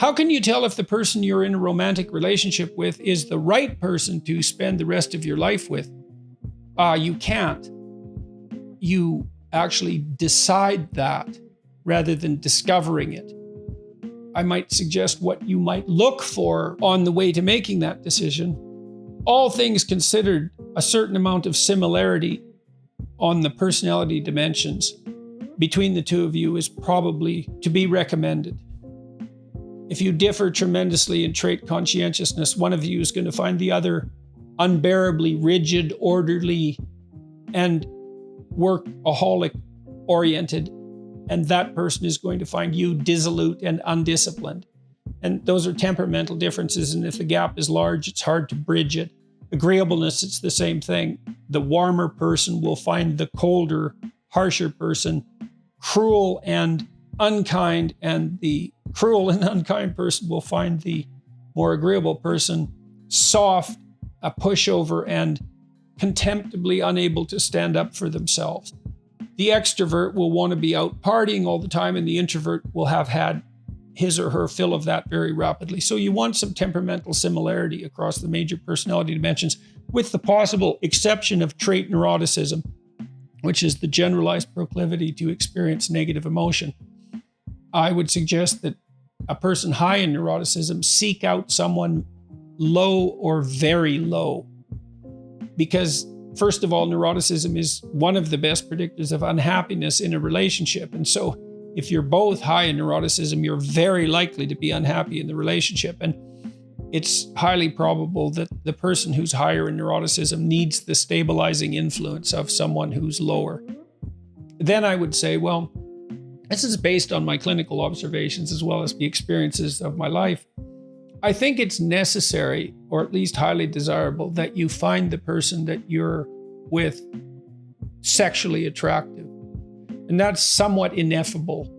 How can you tell if the person you're in a romantic relationship with is the right person to spend the rest of your life with? You can't. You actually decide that rather than discovering it. I might suggest what you might look for on the way to making that decision. All things considered, a certain amount of similarity on the personality dimensions between the two of you is probably to be recommended. If you differ tremendously in trait conscientiousness, one of you is going to find the other unbearably rigid, orderly, and workaholic oriented, and that person is going to find you dissolute and undisciplined. And those are temperamental differences, and if the gap is large, it's hard to bridge it. Agreeableness, it's the same thing. The warmer person will find the colder, harsher person cruel and unkind, and the cruel and unkind person will find the more agreeable person soft, a pushover, and contemptibly unable to stand up for themselves. The extrovert will want to be out partying all the time, and the introvert will have had his or her fill of that very rapidly. So you want some temperamental similarity across the major personality dimensions, with the possible exception of trait neuroticism, which is the generalized proclivity to experience negative emotion. I would suggest that a person high in neuroticism seek out someone low or very low, because first of all, neuroticism is one of the best predictors of unhappiness in a relationship. And so if you're both high in neuroticism, you're very likely to be unhappy in the relationship. And it's highly probable that the person who's higher in neuroticism needs the stabilizing influence of someone who's lower. Then I would say, well, this is based on my clinical observations as well as the experiences of my life. I think it's necessary, or at least highly desirable, that you find the person that you're with sexually attractive. And that's somewhat ineffable.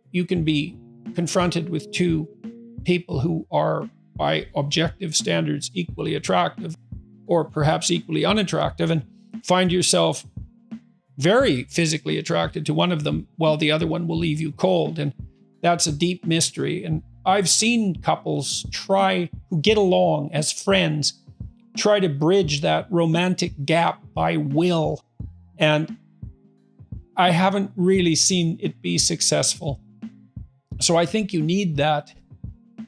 You can be confronted with two people who are, by objective standards, equally attractive, or perhaps equally unattractive, and find yourself very physically attracted to one of them while the other one will leave you cold. And that's a deep mystery. And I've seen couples who get along as friends, try to bridge that romantic gap by will. And I haven't really seen it be successful. So I think you need that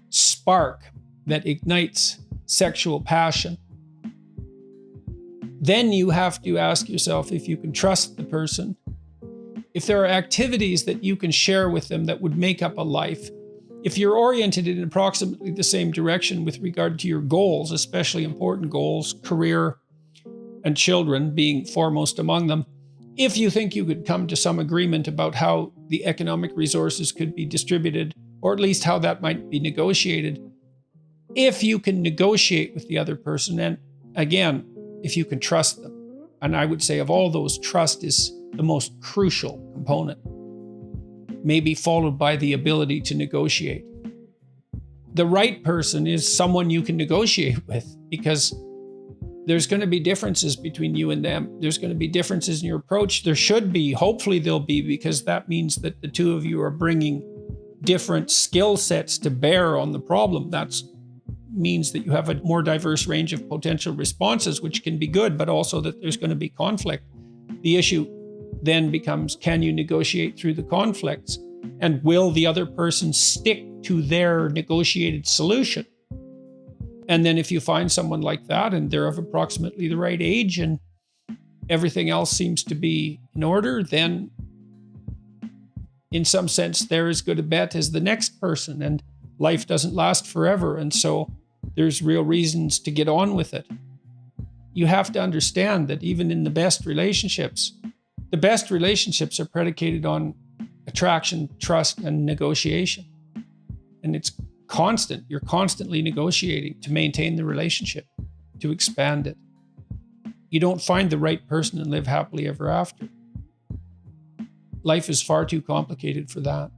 spark that ignites sexual passion. Then you have to ask yourself if you can trust the person, if there are activities that you can share with them that would make up a life. If you're oriented in approximately the same direction with regard to your goals, especially important goals, career and children being foremost among them, if you think you could come to some agreement about how the economic resources could be distributed, or at least how that might be negotiated, if you can negotiate with the other person, and again, if you can trust them. And I would say of all those, trust is the most crucial component, maybe followed by the ability to negotiate. The right person is someone you can negotiate with, because there's going to be differences between you and them. There's going to be differences in your approach. There should be, hopefully there'll be, because that means that the two of you are bringing different skill sets to bear on the problem. That means that you have a more diverse range of potential responses, which can be good, but also that there's going to be conflict. The issue then becomes, can you negotiate through the conflicts? And will the other person stick to their negotiated solution? And then if you find someone like that and they're of approximately the right age and everything else seems to be in order, then in some sense, they're as good a bet as the next person, and life doesn't last forever. And so there's real reasons to get on with it. You have to understand that even in the best relationships are predicated on attraction, trust, and negotiation. And it's constant. You're constantly negotiating to maintain the relationship, to expand it. You don't find the right person and live happily ever after. Life is far too complicated for that.